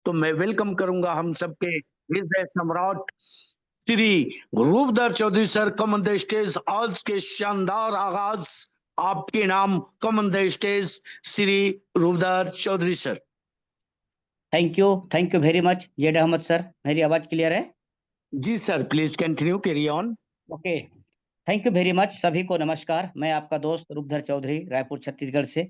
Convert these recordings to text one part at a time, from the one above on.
तो मैं वेलकम करूंगा हम सबके हृदय सम्राट Shri Roopdhar Chaudhary sir. Come on the stage. आज के शानदार आगाज आपके नाम। Come on the stage Shri Roopdhar Chaudhary sir. Thank you very much Zaid Ahmad sir. मेरी आवाज क्लियर है? जी sir, please continue, carry on. Okay, thank you very much. सभी को नमस्कार। मैं आपका दोस्त रूपधर चौधरी, रायपुर छत्तीसगढ़ से।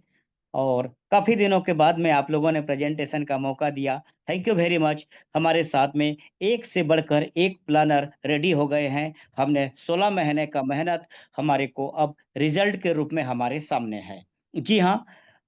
और काफी दिनों के बाद में आप लोगों ने प्रेजेंटेशन का मौका दिया, थैंक यू वेरी मच। हमारे साथ में एक से बढ़कर एक प्लानर रेडी हो गए हैं। हमने 16 महीने का मेहनत हमारे को अब रिजल्ट के रूप में हमारे सामने है। जी हाँ,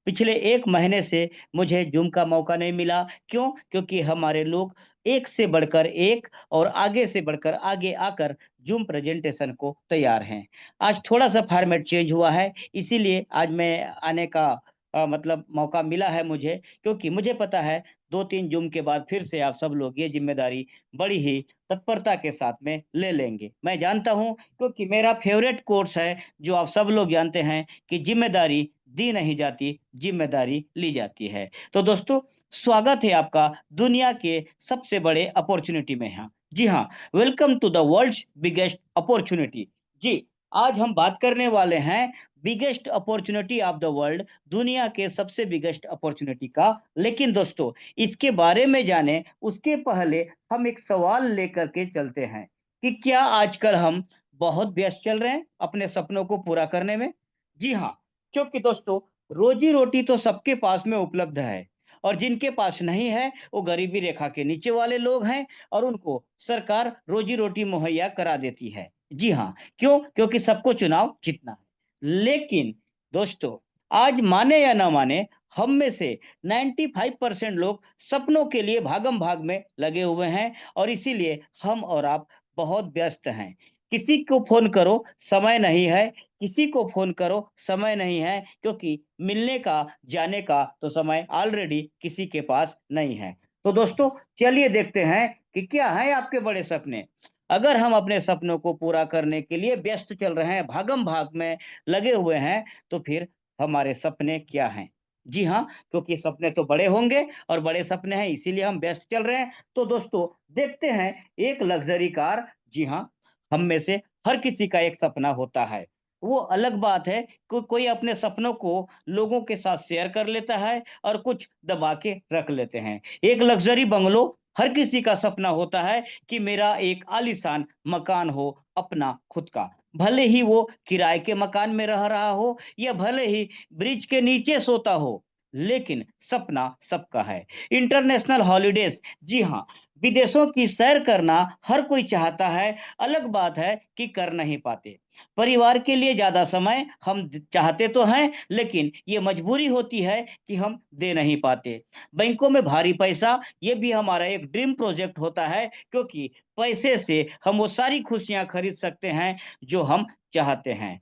पिछले 1 महीने से मुझे जूम का मौका नहीं मिला। क्यों? क्योंकि हमारे लोग एक से बढ़कर एक और आगे से बढ़कर आगे आकर जूम प्रेजेंटेशन को तैयार हैं। आज थोड़ा-सा फॉर्मेट चेंज हुआ है, इसीलिए आज मैं आने का मतलब मौका मिला है मुझे, क्योंकि मुझे पता है 2-3 जूम के बाद फिर से आप सब लोग ये ज़िम्मेदारी बड़ी ही तत्परता के साथ में ले लेंगे। मैं जानता हूँ, क्योंकि मेरा फ़ेवरेट कोर्स है, जो आप सब लोग जानते हैं कि ज़िम्मेदारी दी नहीं जाती, ज़िम्मेदारी ली जाती है। तो दोस्तों, स्वागत है आपका दुनिया के सबसे बड़े अपॉर्च्युनिटी में यहाँ। जी हाँ, welcome to the world's biggest opportunity. जी, आज हम बात करने वाले हैं biggest opportunity of the world, दुनिया के सबसे बिगेस्ट अपॉर्च्युनिटी का। लेकिन दोस्तों, इसके बारे में जाने उसके पहले हम एक सवाल लेकर के चलते हैं कि क्या आजकल हम बहुत व्यस्त चल रहे हैं अपने सपनों को पूरा करने में? जी हाँ, क्योंकि दोस्तों, रोजी-रोटी तो सबके पास में उपलब्ध है और जिनके पास नहीं है, वो गरीबी रेखा के नीचे वाले लोग हैं और उनको सरकार रोजी-रोटी मुहैया करा देती है। जी हाँ, क्यों? क्योंकि सबको चुनाव जीतना है। लेकिन दोस्तों, आज माने या ना माने, हम में से 95% लोग सपनों के लिए भागम-भाग में लगे हुए हैं और इसीलिए हम और आप बहुत व्यस्त हैं। किसी को फ़ोन करो, समय नहीं है, किसी को फ़ोन करो, समय नहीं है, क्योंकि मिलने का, जाने का तो समय ऑलरेडी किसी के पास नहीं है। तो दोस्तों, चलिए देखते हैं कि क्या हैं आपके बड़े सपने। अगर हम अपने सपनों को पूरा करने के लिए व्यस्त चल रहे हैं, भागम-भाग में लगे हुए हैं, तो फिर हमारे सपने क्या हैं? जी हाँ, क्योंकि सपने तो बड़े होंगे और बड़े सपने हैं, इसीलिए हम व्यस्त चल रहे हैं। तो दोस्तों, देखते हैं एक लग्ज़री कार। जी हाँ, हम में से हर किसी का एक सपना होता है। वो अलग बात है, कोई अपने सपनों को लोगों के साथ शेयर कर लेता है और कुछ दबा के रख लेते हैं। एक लग्ज़री बंगलो हर किसी का सपना होता है कि मेरा एक आलीशान मकान हो, अपना खुद का। भले ही वो किराए के मकान में रह रहा हो या भले ही ब्रिज के नीचे सोता हो, लेकिन सपना सबका है। इंटरनेशनल हॉलिडेज़, जी हाँ, विदेशों की सैर करना हर कोई चाहता है, अलग बात है कि कर नहीं पाते। परिवार के लिए ज़्यादा समय हम चाहते तो हैं, लेकिन ये मजबूरी होती है कि हम दे नहीं पाते। बैंकों में भारी पैसा, ये भी हमारा एक ड्रीम प्रोजेक्ट होता है, क्योंकि पैसे से हम वो सारी खुशियाँ खरीद सकते हैं जो हम चाहते हैं।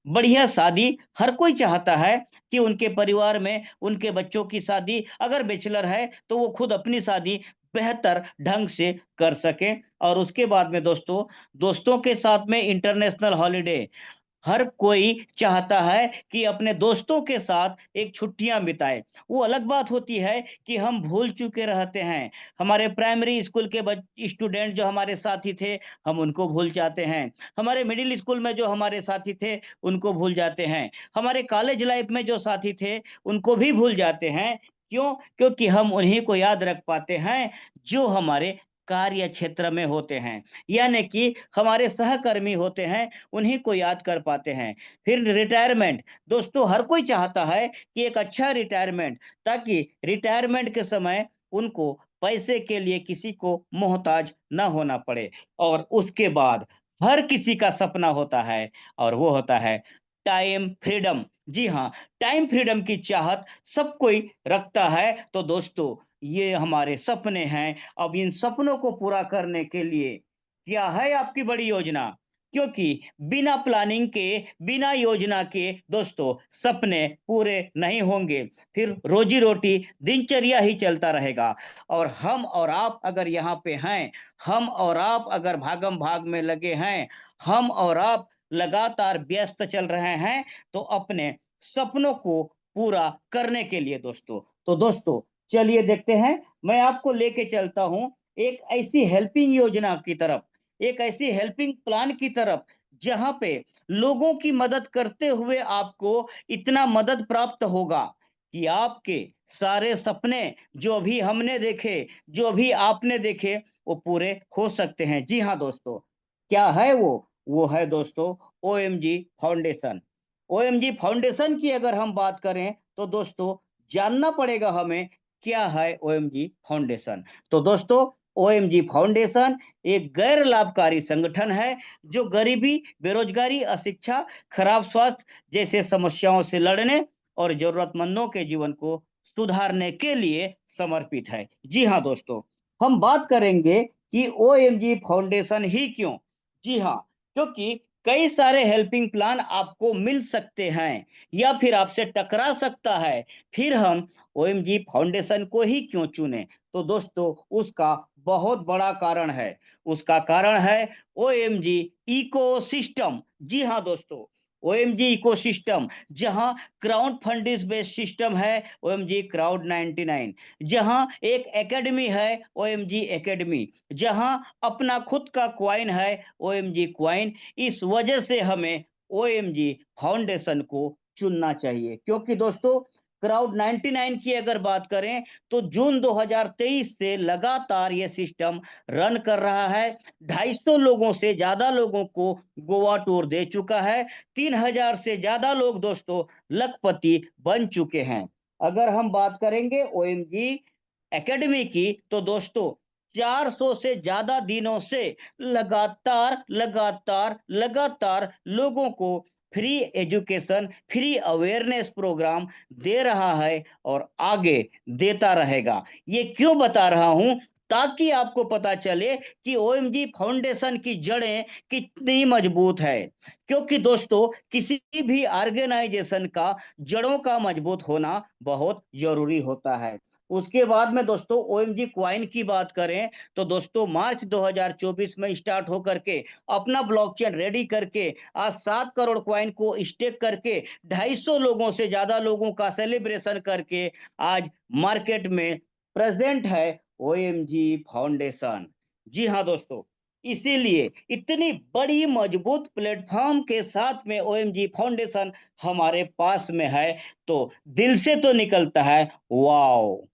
बढ़िया शादी हर कोई चाहता है कि उनके परिवार में उनके बच्चों की शादी, अगर बैचलर है तो वो खुद अपनी शादी बेहतर ढंग से कर सकें। और उसके बाद में दोस्तों, दोस्तों के साथ में इंटरनेशनल हॉलिडे, हर कोई चाहता है कि अपने दोस्तों के साथ एक छुट्टियाँ बिताए। वो अलग बात होती है कि हम भूल चुके रहते हैं। हमारे प्राइमरी स्कूल के स्टूडेंट जो हमारे साथी थे, हम उनको भूल जाते हैं। हमारे मिडिल स्कूल में जो हमारे साथी थे, उनको भूल जाते हैं। हमारे कॉलेज लाइफ में जो साथी थे, उनको भी भूल जाते हैं। क्यों? क्योंकि हम उन्हीं को याद रख पाते हैं, जो हमारे कार्य क्षेत्र में होते हैं। यानी कि हमारे सहकर्मी होते हैं, उन्हीं को याद कर पाते हैं। फिर रिटायरमेंट, दोस्तों हर कोई चाहता है कि एक अच्छा रिटायरमेंट, ताकि रिटायरमेंट के समय उनको पैसे के लिए किसी को मोहताज ना होना पड़े। और उसके बाद हर किसी का सपना होता है और वो होता है टाइम फ्रीडम। जी हाँ, टाइम फ्रीडम की चाहत सब कोई रखता है। तो दोस्तों, ये हमारे सपने हैं। अब इन सपनों को पूरा करने के लिए क्या है आपकी बड़ी योजना? क्योंकि बिना प्लानिंग के, बिना योजना के दोस्तों सपने पूरे नहीं होंगे। फिर रोजी-रोटी, दिनचर्या ही चलता रहेगा और हम और आप अगर यहाँ पे हैं, हम और आप अगर भागम-भाग में लगे हैं, हम और आप लगातार व्यस्त चल रहे हैं, तो अपने सपनों को पूरा करने के लिए दोस्तों, तो दोस्तों चलिए देखते हैं, मैं आपको लेके चलता हूं एक ऐसी हेल्पिंग योजना की तरफ, एक ऐसी हेल्पिंग प्लान की तरफ, जहां पे लोगों की मदद करते हुए आपको इतना मदद प्राप्त होगा कि आपके सारे सपने जो अभी हमने देखे, जो अभी आपने देखे, वो पूरे हो सकते हैं। जी हाँ दोस्तों, क्या है वो है दोस्तों ओएमजी फाउंडेशन। ओएमजी फाउंडेशन की अगर हम बात करें तो दोस्तों जानना पड़ेगा हमें क्या है ओएमजी फाउंडेशन। तो दोस्तों ओएमजी फाउंडेशन एक गैर लाभकारी संगठन है जो गरीबी, बेरोजगारी, अशिक्षा, खराब स्वास्थ्य जैसे समस्याओं से लड़ने और जरूरतमंदों के जीवन को सुधारने के लिए समर्पित है। जी हाँ दोस्तों, हम बात करेंगे कि ओएमजी फाउंडेशन ही क्यों। जी हाँ, क्योंकि कई सारे हेल्पिंग प्लान आपको मिल सकते हैं या फिर आपसे टकरा सकता है, फिर हम ओएमजी फाउंडेशन को ही क्यों चुने। तो दोस्तों उसका बहुत बड़ा कारण है, उसका कारण है ओएमजी इकोसिस्टम। जी हाँ दोस्तों, ओएमजी इकोसिस्टम, जहां क्राउड फंडिंग बेस्ड सिस्टम है ओएमजी क्राउड 99, जहां एक एकेडमी है ओएमजी एकेडमी, जहां अपना खुद का क्वाइन है ओएमजी क्वाइन। इस वजह से हमें ओएमजी फाउंडेशन को चुनना चाहिए, क्योंकि दोस्तों क्राउड 99 की अगर बात करें तो जून 2023 से लगातार ये सिस्टम रन कर रहा है। 250 लोगों से ज्यादा लोगों को गोवा टूर दे चुका है। 3000 से ज्यादा लोग दोस्तों लखपति बन चुके हैं। अगर हम बात करेंगे ओएमजी एकेडमी की तो दोस्तों 400 से ज्यादा दिनों से लगातार लगातार लगातार लोगों को free education, free awareness program दे रहा है और आगे देता रहेगा। ये क्यों बता रहा हूं, ताकि आपको पता चले कि ओएमजी फाउंडेशन की जड़ें कितनी मजबूत है। क्योंकि दोस्तों किसी भी ऑर्गेनाइजेशन का जड़ों का मजबूत होना बहुत जरूरी होता है। उसके बाद में दोस्तों ओएमजी क्वाइन की बात करें तो दोस्तों मार्च 2024 में स्टार्ट होकर के अपना ब्लॉकचेन रेडी करके आज 7 करोड़ क्वाइन को स्टेक करके 250 लोगों से ज्यादा लोगों का सेलिब्रेशन करके आज मार्केट में प्रेजेंट है ओएमजी फाउंडेशन। जी हाँ दोस्तों, इसीलिए इतनी बड़ी मजबूत प्लेटफॉर्म के साथ में ओएमजी फाउंडेशन हमारे पास में है तो दिल से तो निकलता है वाओ।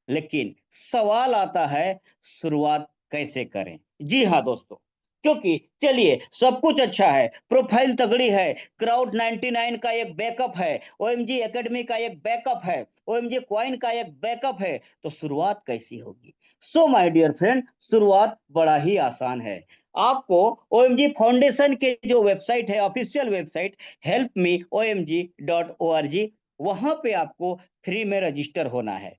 लेकिन सवाल आता है शुरुआत कैसे करें। जी हाँ दोस्तों, क्योंकि चलिए सब कुछ अच्छा है, प्रोफाइल तगड़ी है, क्राउड 99 का एक बैकअप है, ओएमजी एकेडमी का एक बैकअप है, ओएमजी क्वाइन का एक बैकअप है, तो शुरुआत कैसी होगी। सो माय डियर फ्रेंड, शुरुआत बड़ा ही आसान है। आपको ओएमजी फाउंडेशन के जो वेबसाइट है, ऑफिशियल वेबसाइट helpmeomg.org, वहां पे आपको फ्री में रजिस्टर होना है।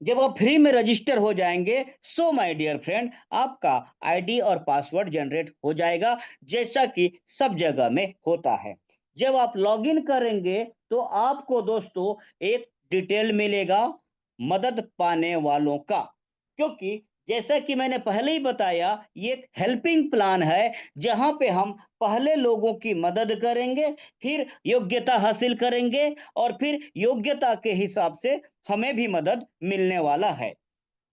जब आप फ्री में रजिस्टर हो जाएंगे सो माय डियर फ्रेंड आपका आईडी और पासवर्ड जनरेट हो जाएगा, जैसा कि सब जगह में होता है। जब आप लॉगिन करेंगे तो आपको दोस्तों एक डिटेल मिलेगा मदद पाने वालों का, क्योंकि जैसा कि मैंने पहले ही बताया ये एक हेल्पिंग प्लान है जहां पे हम पहले लोगों की मदद करेंगे, फिर योग्यता हासिल करेंगे और फिर योग्यता के हिसाब से हमें भी मदद मिलने वाला है।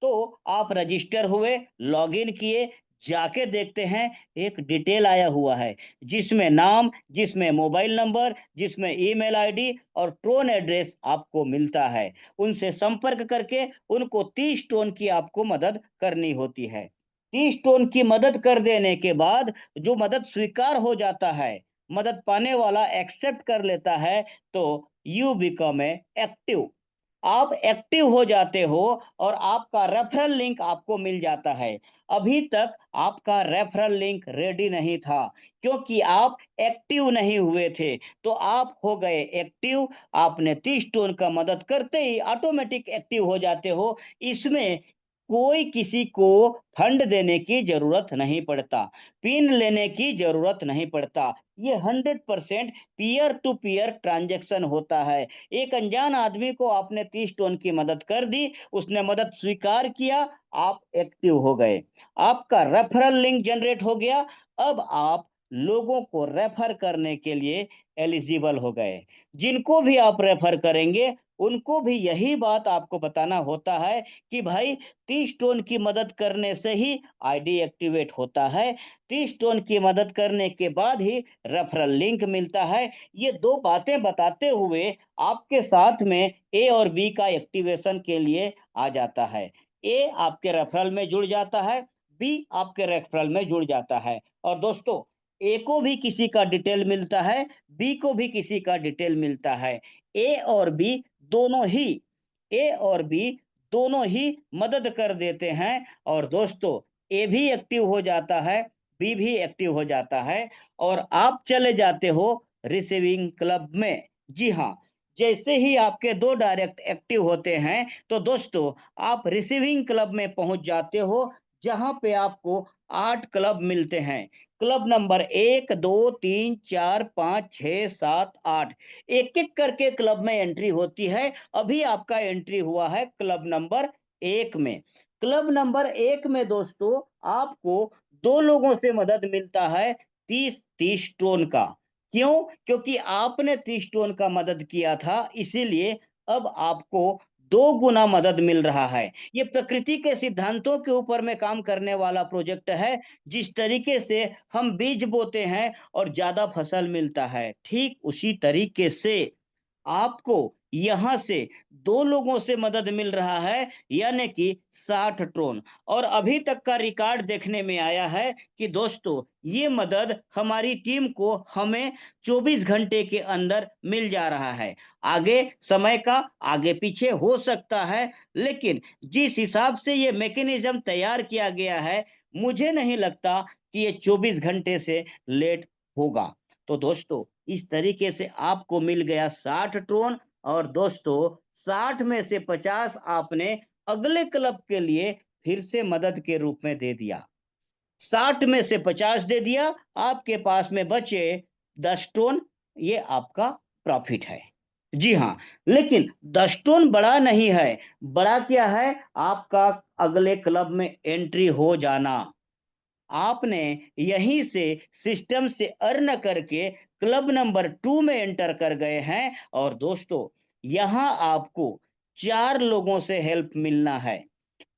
तो आप रजिस्टर हुए, लॉगिन किए, जाके देखते हैं एक डिटेल आया हुआ है जिसमें नाम, जिसमें मोबाइल नंबर, जिसमें ईमेल आईडी और टोन एड्रेस आपको मिलता है। उनसे संपर्क करके उनको 30 टोन की आपको मदद करनी होती है। 30 टोन की मदद कर देने के बाद जो मदद स्वीकार हो जाता है, मदद पाने वाला एक्सेप्ट कर लेता है, तो यू बिकम ए एक्टिव, आप एक्टिव हो जाते हो और आपका रेफरल लिंक आपको मिल जाता है। अभी तक आपका रेफरल लिंक रेडी नहीं था क्योंकि आप एक्टिव नहीं हुए थे, तो आप हो गए एक्टिव। आपने 30 टोन का मदद करते ही ऑटोमेटिक एक्टिव हो जाते हो। इसमें कोई किसी को फंड देने की जरूरत नहीं पड़ता, पिन लेने की जरूरत नहीं पड़ता। ये 100% पीयर टू पीयर ट्रांजैक्शन होता है। एक अनजान आदमी को आपने 30 टोन की मदद कर दी, उसने मदद स्वीकार किया, आप एक्टिव हो गए, आपका रेफरल लिंक जनरेट हो गया। अब आप लोगों को रेफर करने के लिए एलिजिबल हो गए। जिनको भी आप रेफर करेंगे उनको भी यही बात आपको बताना होता है कि भाई 30 टोन की मदद करने से ही आईडी एक्टिवेट होता है, 30 टोन की मदद करने के बाद ही रेफरल लिंक मिलता है। ये 2 बातें बताते हुए आपके साथ में ए और बी का एक्टिवेशन के लिए आ जाता है। ए आपके रेफरल में जुड़ जाता है, बी आपके रेफरल में जुड़ जाता है। और दोस्तों, ए को भी किसी का डिटेल मिलता है, बी को भी किसी का डिटेल मिलता है। ए और बी दोनों ही ए और बी दोनों ही मदद कर देते हैं। और दोस्तों, ए भी एक्टिव हो जाता है, बी भी एक्टिव हो जाता है और आप चले जाते हो रिसीविंग क्लब में। जी हाँ, जैसे ही आपके 2 डायरेक्ट एक्टिव होते हैं, तो दोस्तों आप रिसीविंग क्लब में पहुंच जाते हो, जहां पे आपको 8 क्लब मिलते हैं। क्लब नंबर 1, 2, 3, 4, 5, 6, 7, 8 एक-एक करके क्लब में एंट्री होती है। अभी आपका एंट्री हुआ है क्लब नंबर 1 में। क्लब नंबर 1 में दोस्तों आपको 2 लोगों से मदद मिलता है 30-30 टोन का। क्यों? क्योंकि आपने 30 टोन का मदद किया था, इसीलिए अब आपको 2 गुना मदद मिल रहा है। ये प्रकृति के सिद्धांतों के ऊपर में काम करने वाला प्रोजेक्ट है। जिस तरीके से हम बीज बोते हैं और ज़्यादा फसल मिलता है, ठीक उसी तरीके से आपको यहाँ से 2 लोगों से मदद मिल रहा है, यानी कि 60 टोन। और अभी तक का रिकॉर्ड देखने में आया है कि दोस्तों ये मदद हमारी टीम को हमें 24 घंटे के अंदर मिल जा रहा है। आगे समय का आगे पीछे हो सकता है, लेकिन जिस हिसाब से ये मैकेनिज्म तैयार किया गया है, मुझे नहीं लगता कि ये 24 घंटे से लेट होगा। तो दोस्तों, इस तरीके से आपको मिल गया 60 टोन। और दोस्तों 60 में से 50 आपने अगले क्लब के लिए फिर से मदद के रूप में दे दिया। 60 में से 50 दे दिया, आपके पास में बचे 10 टोन, ये आपका प्रॉफिट है। जी हाँ, लेकिन 10 टोन बड़ा नहीं है, बड़ा क्या है? आपका अगले क्लब में एंट्री हो जाना। आपने यहीं से सिस्टम से अर्न करके क्लब नंबर 2 में एंटर कर गए हैं। और दोस्तों, यहाँ आपको 4 लोगों से हेल्प मिलना है।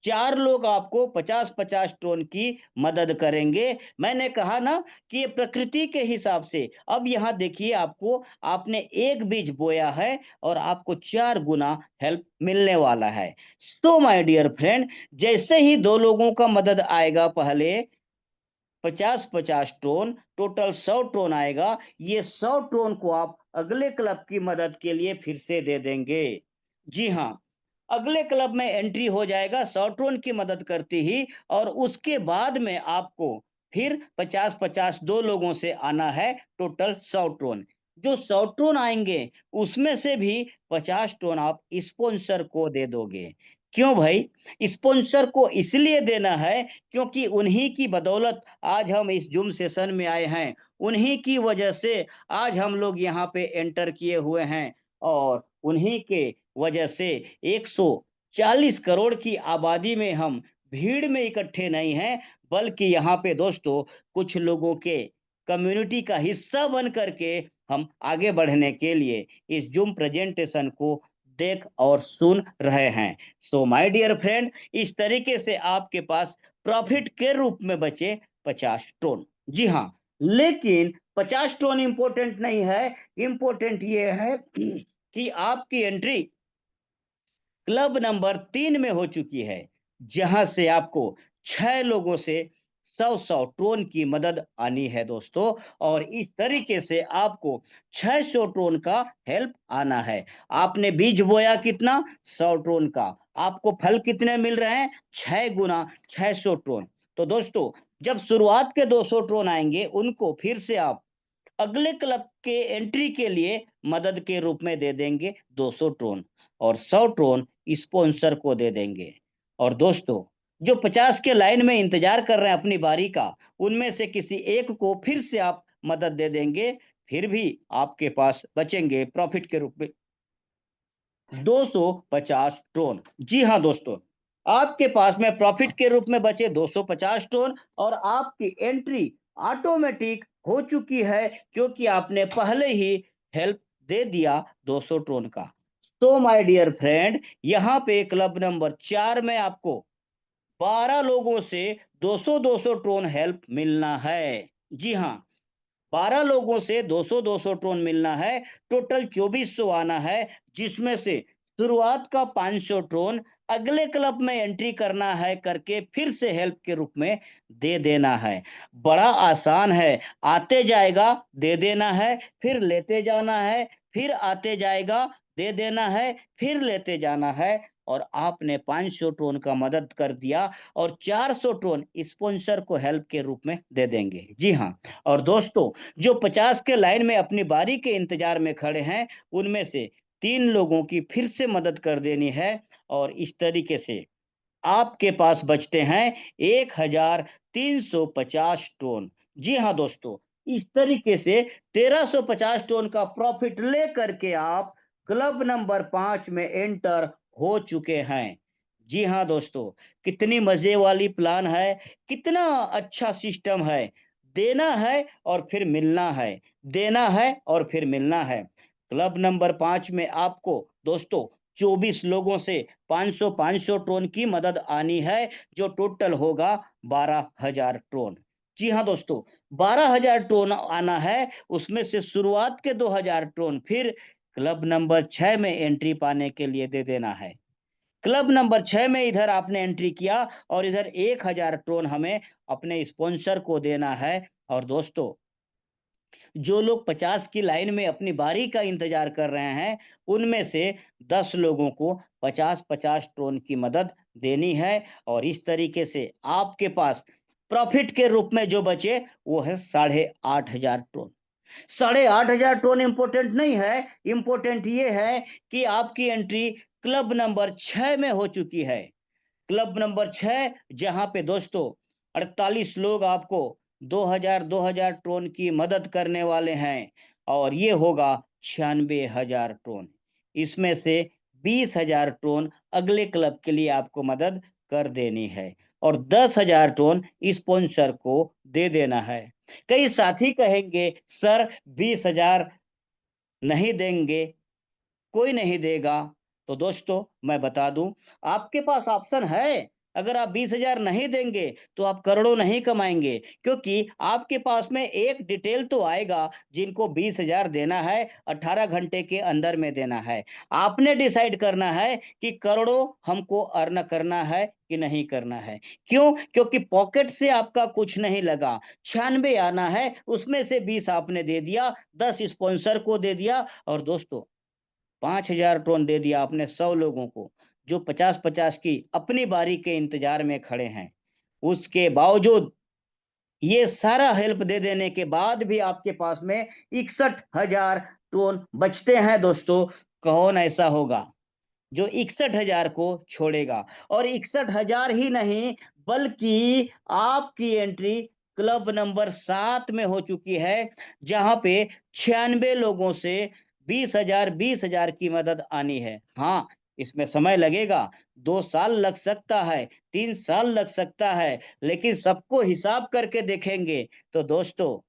4 लोग आपको 50-50 टोन की मदद करेंगे। मैंने कहा ना कि ये प्रकृति के हिसाब से। अब यहाँ देखिए, आपको आपने 1 बीज बोया है और आपको 4 गुना हेल्प मिलने वाला है। सो माय डियर फ्रेंड, जैसे ही 2 लोगों का मदद आएगा, पहले 50-50 टोन, टोटल 100 टोन आएगा। ये 100 टोन को आप अगले क्लब की मदद के लिए फिर से दे देंगे। जी हाँ, अगले क्लब में एंट्री हो जाएगा 100 टोन की मदद करते ही। और उसके बाद में आपको फिर 50-50 2 लोगों से आना है, टोटल 100 टोन। जो 100 टोन आएंगे, उसमें से भी 50 टोन आप स्पॉन्सर को दे दोगे। क्यों भाई? स्पॉन्सर को इसलिए देना है क्योंकि उन्हीं की बदौलत आज हम इस ज़ूम सेशन में आए हैं। उन्हीं की वजह से आज हम लोग यहाँ पे एंटर किए हुए हैं। और उन्हीं के वजह से 140 करोड़ की आबादी में हम भीड़ में इकट्ठे नहीं हैं, बल्कि यहाँ पे दोस्तों कुछ लोगों के कम्युनिटी का हिस्सा बन करके हम आगे बढ़ने के लिए इस ज़ूम प्रेजेंटेशन को देख और सुन रहे हैं। सो माय डियर फ्रेंड, इस तरीके से आपके पास प्रॉफिट के रूप में बचे 50 टोन। जी हाँ, लेकिन 50 टोन इंपॉर्टेंट नहीं है, इंपॉर्टेंट ये है कि आपकी एंट्री क्लब नंबर 3 में हो चुकी है, जहां से आपको 6 लोगों से 100-100 टोन की मदद आनी है दोस्तों। और इस तरीके से आपको 600 टोन का हेल्प आना है। आपने बीज बोया कितना? 100 टोन का। आपको फल कितने मिल रहे हैं? 6 गुना 600 टोन। तो दोस्तों, जब शुरुआत के 200 टोन आएंगे, उनको फिर से आप अगले क्लब के एंट्री के लिए मदद के रूप में दे देंगे 200 टोन। और 100 टोन स्पॉन्सर को दे देंगे। और दोस्तों, जो 50 के लाइन में इंतजार कर रहे हैं अपनी बारी का, उनमें से किसी एक को फिर से आप मदद दे देंगे। फिर भी आपके पास बचेंगे प्रॉफिट के रूप में 250 टोन। जी हाँ दोस्तों, आपके पास में प्रॉफिट के रूप में बचे 250 टोन। और आपकी एंट्री ऑटोमेटिक हो चुकी है, क्योंकि आपने पहले ही हेल्प दे दिया 200 टोन का। तो माय डियर फ्रेंड, यहाँ पे क्लब नंबर 4 में आपको 12 लोगों से 200-200 ट्रोन हेल्प मिलना है। जी हाँ, 12 लोगों से 200-200 ट्रोन मिलना है, टोटल 2400 आना है, जिसमें से शुरुआत का 500 ट्रोन अगले क्लब में एंट्री करना है करके फिर से हेल्प के रूप में दे देना है। बड़ा आसान है, आते जाएगा, दे देना है, फिर लेते जाना है, फिर आते जाएगा, दे देना है, फिर लेते जाना है, और आपने 500 ट्रोन का मदद कर दिया और 400 ट्रोन स्पॉन्सर को हेल्प के रूप में दे देंगे। जी हाँ, और दोस्तों, जो 50 के लाइन में अपनी बारी के इंतजार में खड़े हैं, उनमें से 3 लोगों की फिर से मदद कर देनी है, और इस तरीके से आपके पास बचते हैं 1350 टोन। जी हाँ दोस्तों, इस तरीके से 1350 टोन का प्रॉफिट लेकर के आप क्लब नंबर 5 में एंटर हो चुके हैं। जी हाँ दोस्तों, कितनी मजे वाली प्लान है, कितना अच्छा सिस्टम है। देना है और फिर मिलना है, देना है और फिर मिलना है। क्लब नंबर 5 में आपको दोस्तों 24 लोगों से 500-500 टोन की मदद आनी है, जो टोटल होगा 12,000 टोन। जी हाँ दोस्तों, 12,000 टोन आना है, उसमें से शुरुआत के 2,000 टोन फिर क्लब नंबर 6 में एंट्री पाने के लिए दे देना है। क्लब नंबर 6 में इधर आपने एंट्री किया और इधर 1,000 टोन हमें अपने स्पॉन्सर को देना है। और दोस्तों, जो लोग 50 की लाइन में अपनी बारी का इंतजार कर रहे हैं, उनमें से 10 लोगों को 50-50 टोन की मदद देनी है, और इस तरीके से आपके पास प्रॉफिट के रूप में जो बचे वो है 8,500 टोन। 8,500 टोन इंपॉर्टेंट नहीं है, इंपॉर्टेंट ये है कि आपकी एंट्री क्लब नंबर 6 में हो चुकी है। क्लब नंबर 6, जहां पे दोस्तों 48 लोग आपको 2,000 टोन की मदद करने वाले हैं, और ये होगा 96,000 टोन। इसमें से 20,000 टोन अगले क्लब के लिए आपको मदद कर देनी है, और 10,000 टोन स्पॉन्सर को दे देना है। कई साथी कहेंगे, सर 20,000 नहीं देंगे, कोई नहीं देगा। तो दोस्तों, मैं बता दूं, आपके पास ऑप्शन है। अगर आप 20,000 नहीं देंगे तो आप करोड़ों नहीं कमाएंगे, क्योंकि आपके पास में एक डिटेल तो आएगा जिनको 20,000 देना है, 18 घंटे के अंदर में देना है। आपने डिसाइड करना है कि करोड़ों हमको अर्न करना है कि नहीं करना है। क्यों? क्योंकि पॉकेट से आपका कुछ नहीं लगा। 96 आना है, उसमें से 20 आपने दे दिया, 10 स्पॉन्सर को दे दिया, और दोस्तों 5,000 टोन दे दिया आपने 100 लोगों को, जो 50-50 की अपनी बारी के इंतजार में खड़े हैं। उसके बावजूद ये सारा हेल्प दे देने के बाद भी आपके पास में 61,000 टोन बचते हैं दोस्तों। कौन ऐसा होगा जो 61,000 को छोड़ेगा? और 61,000 ही नहीं, बल्कि आपकी एंट्री क्लब नंबर 7 में हो चुकी है, जहां पे 96 लोगों से 20,000 की मदद आनी है। हाँ, इसमें समय लगेगा, 2 साल लग सकता है, 3 साल लग सकता है, लेकिन सबको हिसाब करके देखेंगे तो दोस्तों,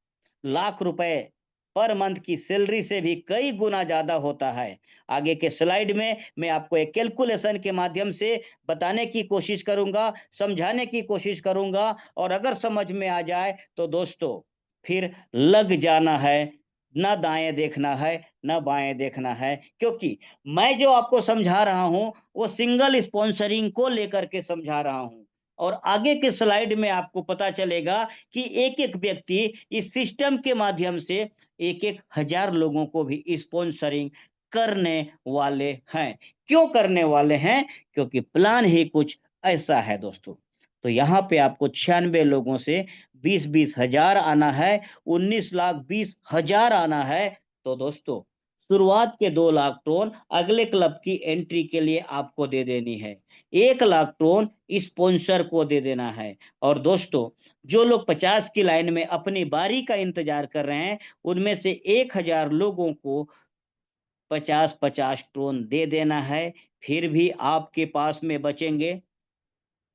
लाख रुपए पर मंथ की सैलरी से भी कई गुना ज्यादा होता है। आगे के स्लाइड में मैं आपको एक कैलकुलेशन के माध्यम से बताने की कोशिश करूंगा, समझाने की कोशिश करूंगा, और अगर समझ में आ जाए तो दोस्तों फिर लग जाना है। ना दाएं देखना है, ना बाएं देखना है, क्योंकि मैं जो आपको समझा रहा हूं वो सिंगल स्पॉन्सरिंग को लेकर के समझा रहा हूं, और आगे के स्लाइड में आपको पता चलेगा कि एक एक व्यक्ति इस सिस्टम के माध्यम से एक एक हजार लोगों को भी स्पॉन्सरिंग करने वाले हैं। क्यों करने वाले हैं? क्योंकि प्लान ही कुछ ऐसा है दोस्तों। तो यहाँ पे आपको 96 लोगों से 20-20 हजार आना है, 19,20,000 आना है। तो दोस्तों, शुरुआत के 2 लाख टोन अगले क्लब की एंट्री के लिए आपको दे देनी है, 1 लाख टोन स्पॉन्सर को दे देना है। और दोस्तों, जो लोग 50 की लाइन में अपनी बारी का इंतजार कर रहे हैं, उनमें से 1,000 लोगों को 50-50 टोन दे देना है। फिर भी आपके पास में बचेंगे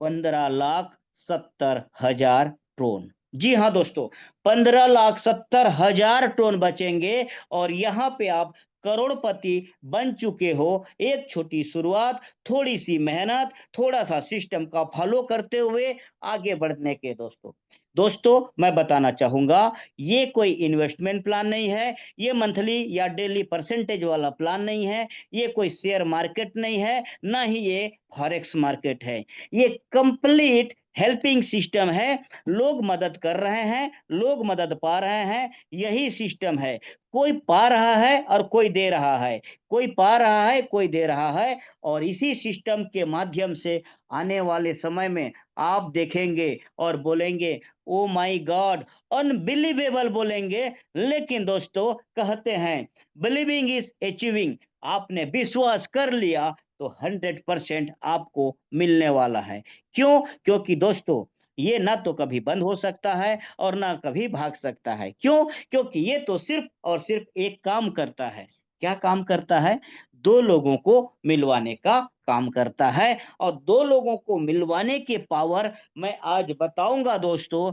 15,70,000 टोन। जी हाँ दोस्तों, 15,70,000 टोन बचेंगे, और यहाँ पे आप करोड़पति बन चुके हो। एक छोटी शुरुआत, थोड़ी सी मेहनत, थोड़ा सा सिस्टम का फॉलो करते हुए आगे बढ़ने के दोस्तों। दोस्तों, मैं बताना चाहूंगा, ये कोई इन्वेस्टमेंट प्लान नहीं है, ये मंथली या डेली परसेंटेज वाला प्लान नहीं है, ये कोई शेयर मार्केट नहीं है, ना ही ये फॉरेक्स मार्केट है। ये कंप्लीट हेल्पिंग सिस्टम है। लोग मदद कर रहे हैं, लोग मदद पा रहे हैं, यही सिस्टम है। कोई पा रहा है और कोई दे रहा है, कोई पा रहा है, कोई दे रहा है, और इसी सिस्टम के माध्यम से आने वाले समय में आप देखेंगे और बोलेंगे, ओ माय गॉड, अनबिलीवेबल बोलेंगे। लेकिन दोस्तों, कहते हैं बिलीविंग इज अचीविंग। आपने विश्वास कर लिया तो 100% आपको मिलने वाला है। क्यों? क्योंकि दोस्तों, ये ना तो कभी बंद हो सकता है और ना कभी भाग सकता है। क्यों? क्योंकि ये तो सिर्फ और सिर्फ एक काम करता है। क्या काम करता है? दो लोगों को मिलवाने का काम करता है। और दो लोगों को मिलवाने के पावर मैं आज बताऊंगा दोस्तों,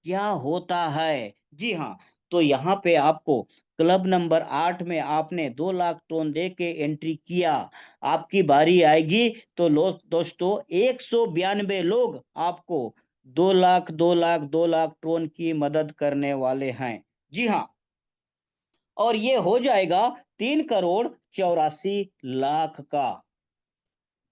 क्या होता है। जी हाँ, तो यहाँ पे आपको क्लब नंबर 8 में आपने 2 लाख टोन दे के एंट्री किया। आपकी बारी आएगी तो लोग दोस्तों, 192 लोग आपको 2 लाख 2 लाख 2 लाख टोन की मदद करने वाले हैं। जी हाँ, और ये हो जाएगा 3 करोड़ 84 लाख का।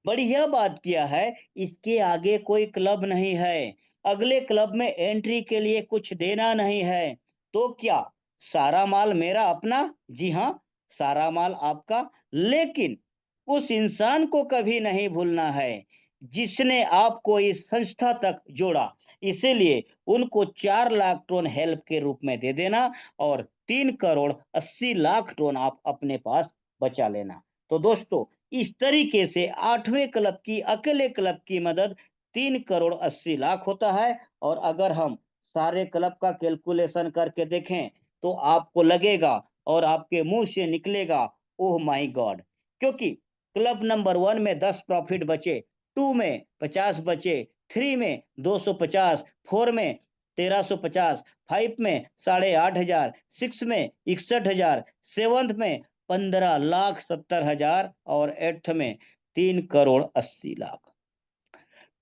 बढ़िया बात किया है, इसके आगे कोई क्लब नहीं है। अगले क्लब में एंट्री के लिए कुछ देना नहीं है। तो क्या सारा माल मेरा अपना? जी हाँ, सारा माल आपका। लेकिन उस इंसान को कभी नहीं भूलना है जिसने आपको इस संस्था तक जोड़ा। इसीलिए उनको 4 लाख टोन हेल्प के रूप में दे देना और 3 करोड़ 80 लाख टोन आप अपने पास बचा लेना। तो दोस्तों, इस तरीके से 8वें क्लब की, अकेले क्लब की मदद 3 करोड़ 80 लाख होता है। और अगर हम सारे क्लब का कैलकुलेशन करके देखें तो आपको लगेगा और आपके मुंह से निकलेगा, ओह माय गॉड। क्योंकि क्लब नंबर 1 में 10 प्रॉफिट बचे, 2 में 50 बचे, 3 में 250, 4 में 1350, 5 में 8,500, 6 में 61,000, 7th में 15,70,000 और 8th में 3 करोड़ 80 लाख।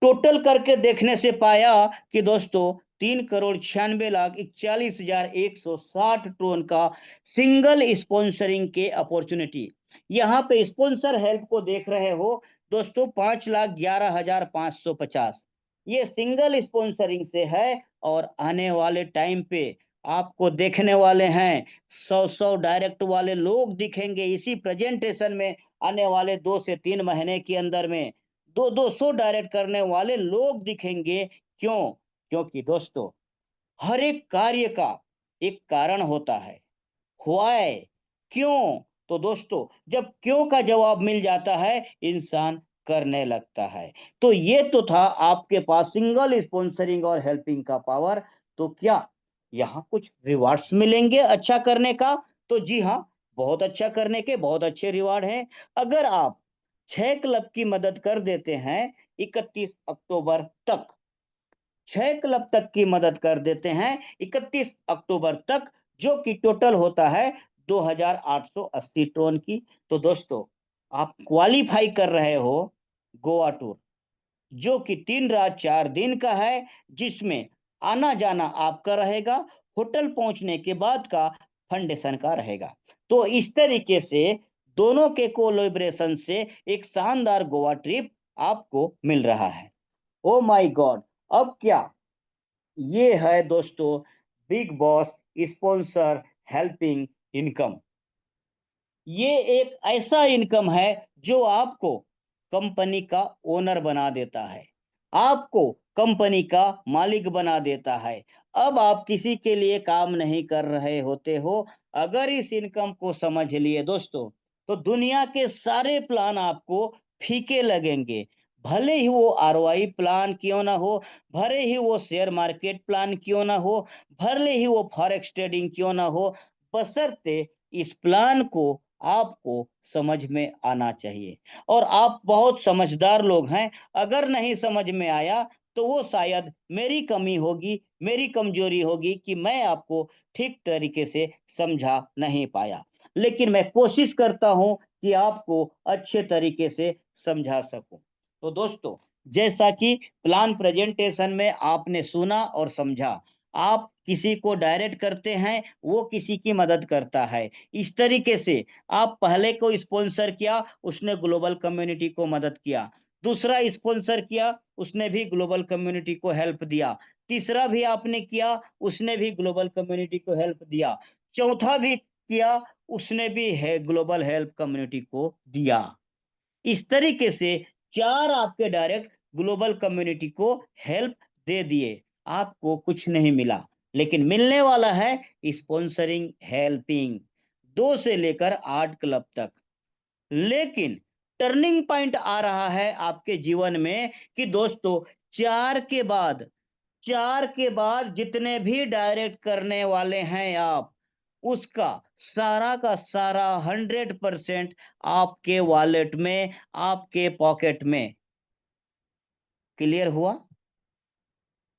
टोटल करके देखने से पाया कि दोस्तों, 3 करोड़ 96 लाख 41,160 टोन का सिंगल स्पॉन्सरिंग के अपॉर्चुनिटी। यहाँ पे स्पॉन्सर हेल्प को देख रहे हो दोस्तों, 5,11,550 ये सिंगल स्पॉन्सरिंग से है। और आने वाले टाइम पे आपको देखने वाले हैं 100 डायरेक्ट वाले लोग दिखेंगे इसी प्रेजेंटेशन में। आने वाले 2 से 3 महीने के अंदर में 200 डायरेक्ट करने वाले लोग दिखेंगे। क्यों? क्योंकि दोस्तों, हर एक कार्य का एक कारण होता है। व्हाय? क्यों? तो दोस्तों, जब क्यों का जवाब मिल जाता है, इंसान करने लगता है। तो ये तो था आपके पास सिंगल स्पॉन्सरिंग और हेल्पिंग का पावर। तो क्या यहाँ कुछ रिवार्ड्स मिलेंगे अच्छा करने का? तो जी हाँ, बहुत अच्छा करने के बहुत अच्छे रिवार्ड हैं। अगर आप 6 क्लब की मदद कर देते हैं 31 अक्टूबर तक, 6 क्लब तक की मदद कर देते हैं 31 अक्टूबर तक, जो कि टोटल होता है 2,880 टोन की। तो दोस्तों, आप क्वालिफाई कर रहे हो गोवा टूर, जो कि 3 रात 4 दिन का है, जिसमें आना जाना आपका रहेगा, होटल पहुंचने के बाद का फंडेशन का रहेगा। तो इस तरीके से दोनों के कोलैबोरेशन से एक शानदार गोवा ट्रिप आपको मिल रहा है। Oh my God! अब क्या, ये है दोस्तों big boss sponsor helping income. ये एक ऐसा इनकम है जो आपको कंपनी का ओनर बना देता है, आपको कंपनी का मालिक बना देता है। अब आप किसी के लिए काम नहीं कर रहे होते हो। अगर इस इनकम को समझ लिए दोस्तों, तो दुनिया के सारे प्लान आपको फीके लगेंगे। भले ही वो आरओआई प्लान क्यों ना हो, भले ही वो शेयर मार्केट प्लान क्यों ना हो, भले ही वो फॉरेक्स ट्रेडिंग क्यों ना हो, बशर्ते इस प्लान को आपको समझ में आना चाहिए। और आप बहुत समझदार लोग हैं। अगर नहीं समझ में आया तो वो शायद मेरी कमी होगी, मेरी कमजोरी होगी कि मैं आपको ठीक तरीके से समझा नहीं पाया। लेकिन मैं कोशिश करता हूं कि आपको अच्छे तरीके से समझा सकूं। तो दोस्तों, जैसा कि प्लान प्रेजेंटेशन में आपने सुना और समझा, आप किसी को डायरेक्ट करते हैं, वो किसी की मदद करता है। इस तरीके से आप पहले को स्पॉन्सर किया, उसने ग्लोबल कम्युनिटी को मदद किया। दूसरा स्पॉन्सर किया, उसने भी ग्लोबल कम्युनिटी को हेल्प दिया। तीसरा भी आपने किया, उसने भी ग्लोबल कम्युनिटी को हेल्प दिया। चौथा भी किया, उसने भी है ग्लोबल हेल्प कम्युनिटी को दिया। इस तरीके से 4 आपके डायरेक्ट ग्लोबल कम्युनिटी को हेल्प दे दिए। आपको कुछ नहीं मिला, लेकिन मिलने वाला है स्पॉन्सरिंग, हेल्पिंग 2 से लेकर 8 क्लब तक। लेकिन टर्निंग पॉइंट आ रहा है आपके जीवन में कि दोस्तों 4 के बाद 4 के बाद जितने भी डायरेक्ट करने वाले हैं आप, उसका सारा का सारा 100% आपके वॉलेट में, आपके पॉकेट में। क्लियर हुआ?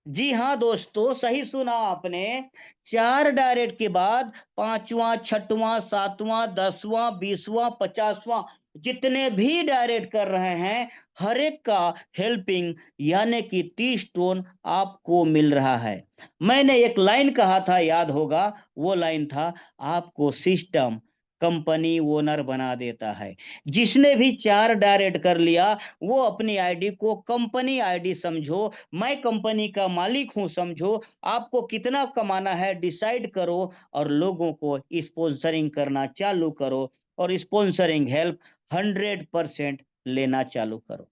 जी हाँ दोस्तों, सही सुना आपने। 4 डायरेक्ट के बाद 5वां, 6वां, 7वां, 10वां, 20वां, 50वां जितने भी डायरेक्ट कर रहे हैं, हर एक का हेल्पिंग यानी कि 30 टोन आपको मिल रहा है। मैंने एक लाइन कहा था, याद होगा, वो लाइन था, आपको सिस्टम कंपनी ओनर बना देता है। जिसने भी 4 डायरेक्ट कर लिया, वो अपनी आईडी को कंपनी आईडी समझो, मैं कंपनी का मालिक हूं समझो, आपको कितना कमाना है डिसाइड करो और लोगों को स्पॉन्सरिंग करना चालू करो और स्पॉन्सरिंग हेल्प 100% लेना चालू करो।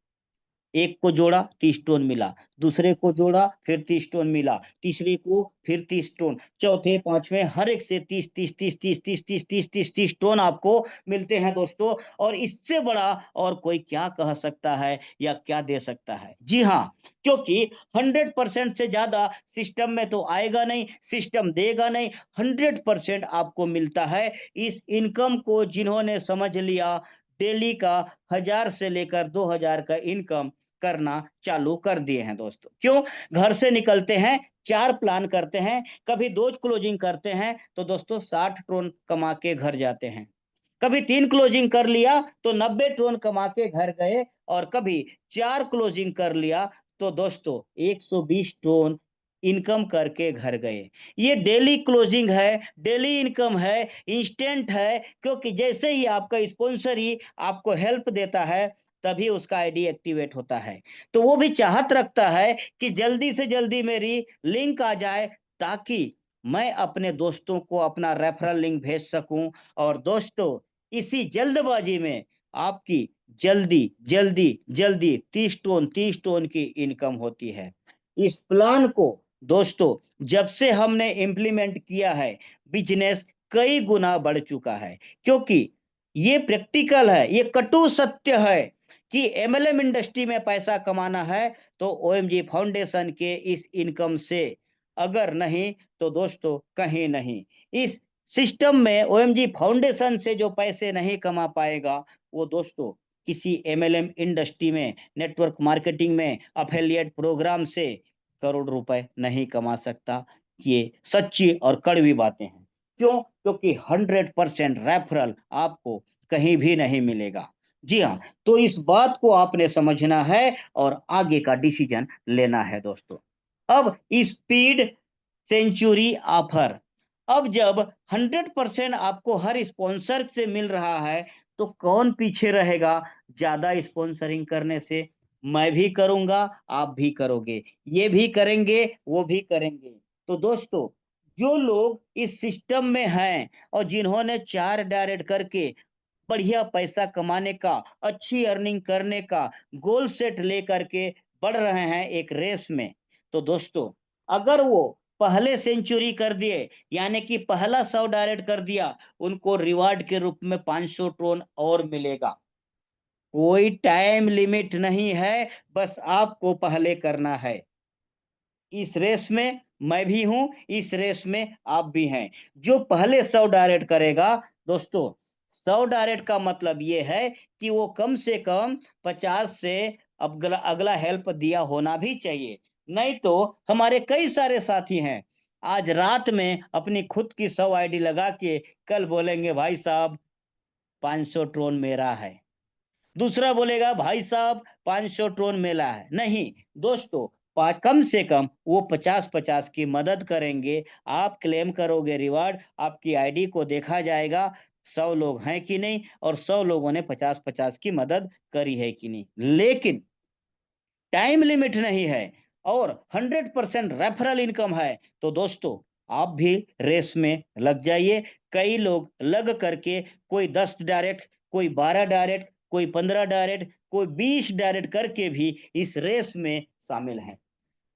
एक को जोड़ा 30 टोन मिला, दूसरे को जोड़ा फिर 30 टोन मिला, तीसरे को फिर 30 टोन, चौथे, पांचवें हर एक से 30 टोन आपको मिलते हैं दोस्तों। और इससे बड़ा और कोई क्या कह सकता है या क्या दे सकता है? जी हाँ, क्योंकि 100% से ज्यादा सिस्टम में तो आएगा नहीं, सिस्टम देगा नहीं, 100% आपको मिलता है। इस इनकम को जिन्होंने समझ लिया, डेली का 1000 से लेकर 2000 का इनकम करना चालू कर दिए हैं दोस्तों। क्यों? घर से निकलते हैं, 4 प्लान करते हैं, कभी 2 क्लोजिंग करते हैं, तो दोस्तों 60 टोन कमा के घर जाते हैं। कभी 3 क्लोजिंग कर लिया तो 90 टोन कमा के घर गए, और कभी 4 क्लोजिंग कर लिया तो दोस्तों 120 टोन इनकम करके घर गए। ये डेली क्लोजिंग है, डेली इनकम है, इंस्टेंट है, क्योंकि जैसे ही आपका स्पॉन्सर ही आपको हेल्प देता है, तभी उसका आईडी एक्टिवेट होता है। तो वो भी चाहत रखता है कि जल्दी से जल्दी मेरी लिंक आ जाए, ताकि मैं अपने दोस्तों को अपना रेफरल लिंक भेज सकूं। और दोस्तों, इसी जल्दबाजी में आपकी जल्दी जल्दी जल्दी 30 टोन की इनकम होती है। इस प्लान को दोस्तों जब से हमने इम्प्लीमेंट किया है, बिजनेस कई गुना बढ़ चुका है। क्योंकि ये प्रैक्टिकल है, ये कटु सत्य है कि एमएलएम इंडस्ट्री में पैसा कमाना है तो ओएमजी फाउंडेशन के इस इनकम से, अगर नहीं तो दोस्तों कहीं नहीं। इस सिस्टम में ओएमजी फाउंडेशन से जो पैसे नहीं कमा पाएगा, वो दोस्तों किसी एमएलएम इंडस्ट्री में, नेटवर्क मार्केटिंग में, अफिलिएट प्रोग्राम से करोड़ रुपए नहीं कमा सकता। ये सच्ची और कड़वी बातें हैं। क्यों? क्योंकि 100% रेफरल आपको कहीं भी नहीं मिलेगा। जी हाँ, तो इस बात को आपने समझना है और आगे का डिसीजन लेना है दोस्तों। अब स्पीड सेंचुरी ऑफर, अब जब 100% आपको हर स्पॉन्सर से मिल रहा है, तो कौन पीछे रहेगा ज्यादा स्पॉन्सरिंग करने से? मैं भी करूंगा, आप भी करोगे, ये भी करेंगे, वो भी करेंगे। तो दोस्तों, जो लोग इस सिस्टम में हैं और जिन्होंने 4 डायरेक्ट करके बढ़िया पैसा कमाने का, अच्छी अर्निंग करने का गोल सेट लेकर के बढ़ रहे हैं एक रेस में, तो दोस्तों अगर वो पहले सेंचुरी कर दिए, यानी कि पहला 100 डायरेक्ट कर दिया, उनको रिवार्ड के रूप में 500 टोन और मिलेगा। कोई टाइम लिमिट नहीं है, बस आपको पहले करना है। इस रेस में मैं भी हूं, इस रेस में आप भी हैं। जो पहले 100 डायरेक्ट करेगा दोस्तों, 100 डायरेक्ट का मतलब ये है कि वो कम से कम 50 से अगला अगला हेल्प दिया होना भी चाहिए। नहीं तो हमारे कई सारे साथी हैं आज रात में अपनी खुद की 100 आईडी लगा के कल बोलेंगे भाई साहब 500 ट्रोन मेरा है। दूसरा बोलेगा भाई साहब 500 ट्रोन मेरा है। नहीं दोस्तों, कम से कम वो 50-50 की मदद करेंगे। आप क्लेम करोगे रिवार्ड, आपकी आईडी को देखा जाएगा 100 लोग हैं कि नहीं और 100 लोगों ने 50-50 की मदद करी है कि नहीं। लेकिन टाइम लिमिट नहीं है और 100% रेफरल इनकम है, तो दोस्तों आप भी रेस में लग जाइए। कई लोग लग करके कोई 10 डायरेक्ट, कोई 12 डायरेक्ट, कोई 15 डायरेक्ट, कोई 20 डायरेक्ट करके भी इस रेस में शामिल हैं।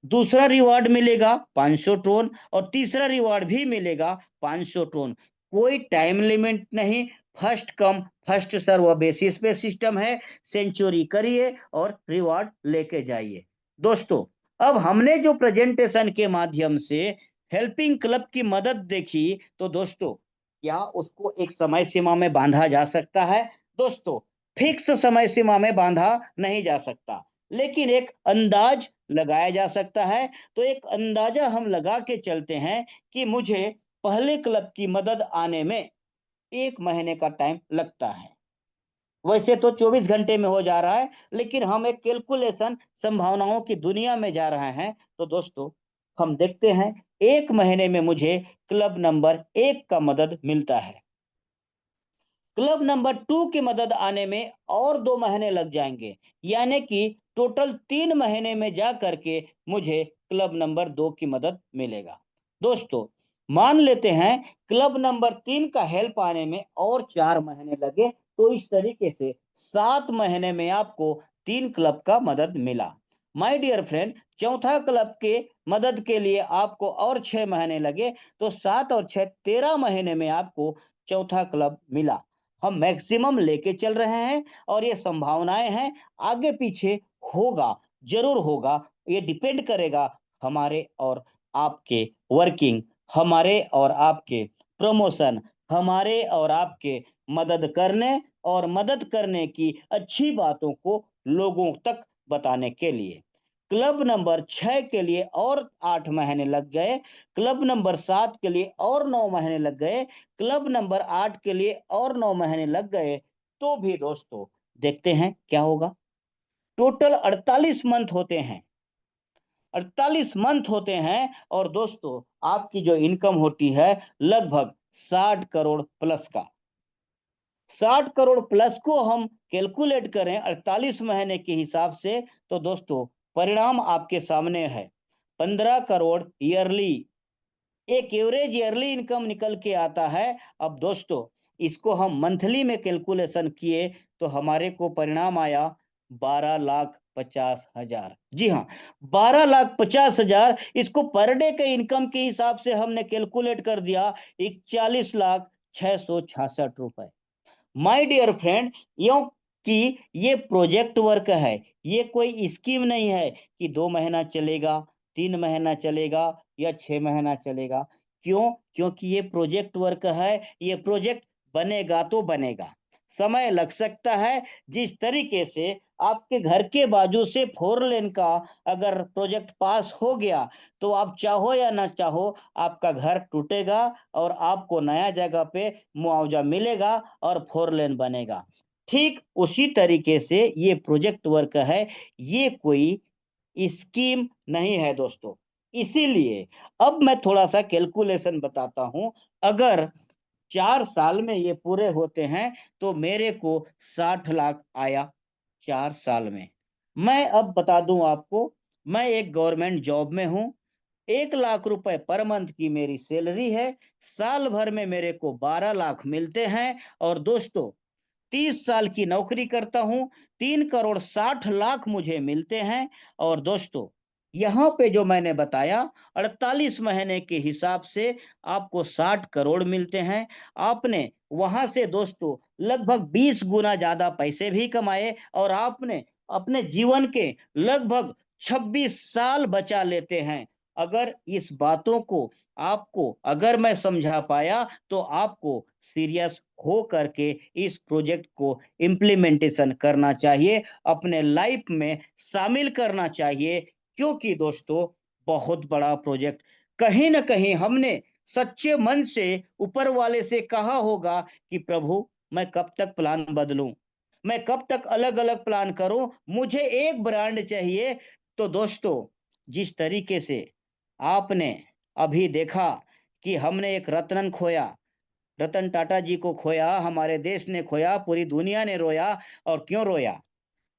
दूसरा रिवार्ड मिलेगा 500 ट्रोन और तीसरा रिवार्ड भी मिलेगा 500 ट्रोन। कोई टाइम लिमिट नहीं, first come first serve basis पे सिस्टम है। सेंचुरी करिए और रिवार्ड लेके जाइए। दोस्तों, अब हमने जो प्रेजेंटेशन के माध्यम से हेल्पिंग क्लब की मदद देखी, तो दोस्तों क्या उसको एक समय सीमा में बांधा जा सकता है? दोस्तों, फिक्स समय सीमा में बांधा नहीं जा सकता, लेकिन एक अंदाज लगाया जा सकता है। तो एक अंदाजा हम लगा के चलते हैं कि मुझे पहले क्लब की मदद आने में 1 महीने का टाइम लगता है। वैसे तो 24 घंटे में हो जा रहा है, लेकिन हम एक कैलकुलेशन संभावनाओं की दुनिया में जा रहे हैं। तो दोस्तों हम देखते हैं 1 महीने में मुझे क्लब नंबर 1 का मदद मिलता है। क्लब नंबर 2 की मदद आने में और 2 महीने लग जाएंगे, यानी कि टोटल 3 महीने में जा करके मुझे क्लब नंबर 2 की मदद मिलेगा। दोस्तों मान लेते हैं क्लब नंबर 3 का हेल्प आने में और 4 महीने लगे, तो इस तरीके से 7 महीने में आपको 3 क्लब का मदद मिला। माय डियर फ्रेंड, चौथा क्लब के मदद के लिए आपको और 6 महीने लगे, तो 7 और 6 13 महीने में आपको चौथा क्लब मिला। हम मैक्सिमम लेके चल रहे हैं और ये संभावनाएं हैं, आगे पीछे होगा, जरूर होगा। ये डिपेंड करेगा हमारे और आपके वर्किंग, हमारे और आपके प्रमोशन, हमारे और आपके मदद करने और मदद करने की अच्छी बातों को लोगों तक बताने के लिए। क्लब नंबर 6 के लिए और 8 महीने लग गए, क्लब नंबर 7 के लिए और 9 महीने लग गए, क्लब नंबर 8 के लिए और 9 महीने लग गए। तो भी दोस्तों देखते हैं क्या होगा। टोटल 48 मंथ होते हैं, 48 मंथ होते हैं और दोस्तों आपकी जो इनकम होती है लगभग 60 करोड़ प्लस का। 60 करोड़ प्लस को हम कैलकुलेट करें 48 महीने के हिसाब से, तो दोस्तों परिणाम आपके सामने है। 15 करोड़ ईयरली एक एवरेज ईयरली इनकम निकल के आता है। अब दोस्तों इसको हम मंथली में कैलकुलेशन किए तो हमारे को परिणाम आया 12,50,000। जी हाँ, 12,50,000। इसको पर डे के इनकम के हिसाब से हमने कैलकुलेट कर दिया 41,666 रुपए। माय डियर फ्रेंड, यो कि ये प्रोजेक्ट वर्क है, ये कोई स्कीम नहीं है कि 2 महीना चलेगा, 3 महीना चलेगा या 6 महीना चलेगा। क्यों? क्योंकि ये प्रोजेक्ट वर्क है, ये प्रोजेक्ट बनेगा तो बनेगा। समय लग सकता है। जिस तरीके से आपके घर के बाजू से 4 लेन का अगर प्रोजेक्ट पास हो गया, तो आप चाहो या ना चाहो आपका घर टूटेगा और आपको नया जगह पे मुआवजा मिलेगा और 4 लेन बनेगा। ठीक उसी तरीके से ये प्रोजेक्ट वर्क है, ये कोई स्कीम नहीं है दोस्तों। इसीलिए अब मैं थोड़ा-सा कैलकुलेशन बताता हूँ। अगर 4 साल में ये पूरे होते हैं, तो मेरे को 60 लाख आया 4 साल में। मैं अब बता दूँ आपको, मैं एक गवर्नमेंट जॉब में हूँ। 1 लाख रुपए पर मंथ की मेरी सैलरी है। साल भर में मेरे को 12 लाख मिलते हैं और दोस्तों 30 साल की नौकरी करता हूँ, 3 करोड़ 60 लाख मुझे मिलते हैं। और दोस्तों यहाँ पे जो मैंने बताया 48 महीने के हिसाब से आपको 60 करोड़ मिलते हैं। आपने वहां से दोस्तों लगभग 20 गुना ज्यादा पैसे भी कमाए और आपने अपने जीवन के लगभग 26 साल बचा लेते हैं। अगर इस बातों को आपको अगर मैं समझा पाया, तो आपको सीरियस हो करके इस प्रोजेक्ट को इम्प्लीमेंटेशन करना चाहिए, अपने लाइफ में शामिल करना चाहिए। क्योंकि दोस्तों बहुत बड़ा प्रोजेक्ट कहीं ना कहीं हमने सच्चे मन से ऊपर वाले से कहा होगा कि प्रभु मैं कब तक प्लान बदलूं, मैं कब तक अलग अलग प्लान करूं, मुझे एक ब्रांड चाहिए। तो दोस्तों, जिस तरीके से आपने अभी देखा कि हमने एक रत्न खोया, रतन टाटा जी को खोया, हमारे देश ने खोया, पूरी दुनिया ने रोया। और क्यों रोया?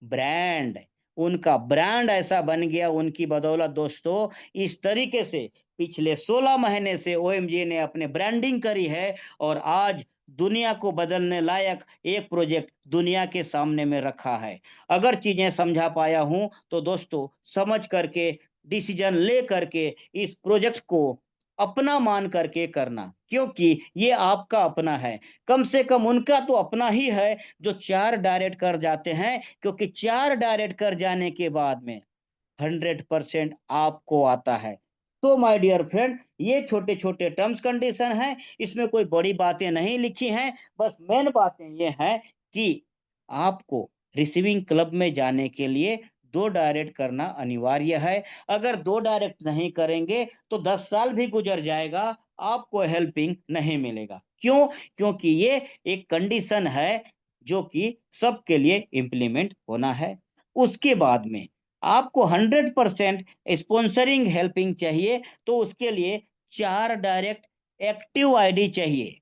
ब्रांड, उनका ब्रांड ऐसा बन गया उनकी बदौलत। दोस्तों, इस तरीके से पिछले 16 महीने से ओएमजी ने अपने ब्रांडिंग करी है और आज दुनिया को बदलने लायक एक प्रोजेक्ट दुनिया के सामने में रखा है। अगर चीजें समझा पाया हूं तो दोस्तों, समझ करके, डिसीजन ले करके इस प्रोजेक्ट को अपना मान करके करना, क्योंकि ये आपका अपना है। कम से कम उनका तो अपना ही है जो 4 डायरेक्ट कर जाते हैं, क्योंकि 4 डायरेक्ट कर जाने के बाद में 100% आपको आता है। तो माय डियर फ्रेंड, ये छोटे-छोटे टर्म्स कंडीशन हैं, इसमें कोई बड़ी बातें नहीं लिखी हैं, बस मेन बातें ये हैं कि आपको रिसीविंग क्लब में जाने के लिए 2 डायरेक्ट करना अनिवार्य है। अगर 2 डायरेक्ट नहीं करेंगे तो 10 साल भी गुजर जाएगा, आपको हेल्पिंग नहीं मिलेगा। क्यों? क्योंकि ये एक कंडीशन है जो कि सबके लिए इम्प्लीमेंट होना है। उसके बाद में आपको 100% स्पॉन्सरिंग हेल्पिंग चाहिए, तो उसके लिए 4 डायरेक्ट एक्टिव आईडी चाहिए।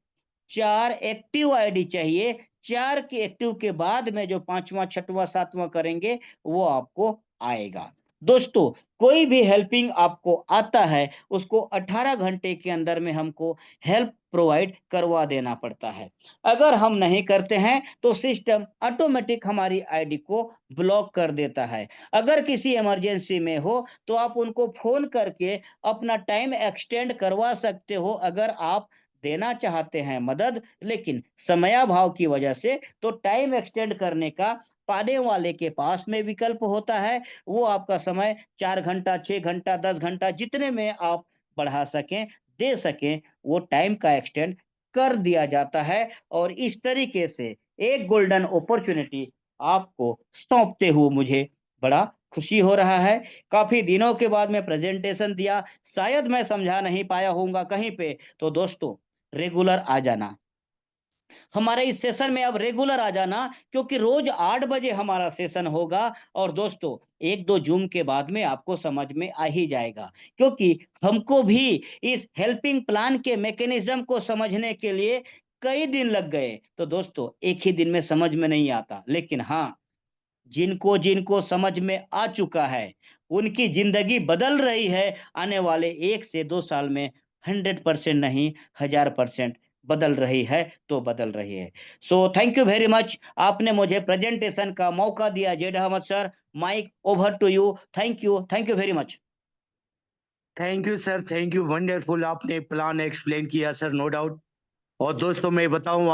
4 एक्टिव आईडी चाहिए। 4 के एक्टिव के बाद में जो 5वां, 6वां, 7वां करेंगे, वो आपको आएगा। दोस्तों, कोई भी हेल्पिंग आपको आता है, उसको 18 घंटे के अंदर में हमको हेल्प प्रोवाइड करवा देना पड़ता है। अगर हम नहीं करते हैं, तो सिस्टम ऑटोमेटिक हमारी आईडी को ब्लॉक कर देता है। अगर किसी इमरजेंसी में हो, तो आप उनको फ़ोन करके अपना टाइम एक्सटेंड करवा सकते हो, अगर आप देना चाहते हैं मदद, लेकिन समयाभाव की वजह से तो टाइम एक्सटेंड करने का पाने वाले के पास में विकल्प होता है। वो आपका समय 4 घंटा, 6 घंटा, 10 घंटा जितने में आप बढ़ा सकें, दे सकें, वो टाइम का एक्सटेंड कर दिया जाता है। और इस तरीके से एक गोल्डन अपॉर्च्युनिटी आपको सौंपते हुए मुझे बड़ा खुशी हो रहा है। काफ़ी दिनों के बाद मैं प्रेज़ेंटेशन दिया, शायद मैं समझा नहीं पाया होऊँगा कहीं पे, तो दोस्तों रेगुलर आ जाना। हमारे इस सेशन में अब रेगुलर आ जाना, क्योंकि रोज 8 बजे हमारा सेशन होगा। और दोस्तों, 1-2 जूम के बाद में आपको समझ में आ ही जाएगा, क्योंकि हमको भी इस हेल्पिंग प्लान के मैकेनिज्म को समझने के लिए कई दिन लग गए। तो दोस्तों, एक ही दिन में समझ में नहीं आता, लेकिन हाँ, जिनको समझ में आ चुका है, उनकी ज़िंदगी बदल रही है। आने वाले 1 से 2 साल में 100% नहीं, 1000% बदल रही है, तो बदल रही है। So thank you very much. आपने मुझे प्रेज़ेंटेशन का मौका दिया। Zaid Ahmad sir, mike over to you. Thank you very much. Thank you sir, thank you, wonderful आपने प्लान एक्सप्लेन किया सर, नो डाउट। और दोस्तों मैं बताऊं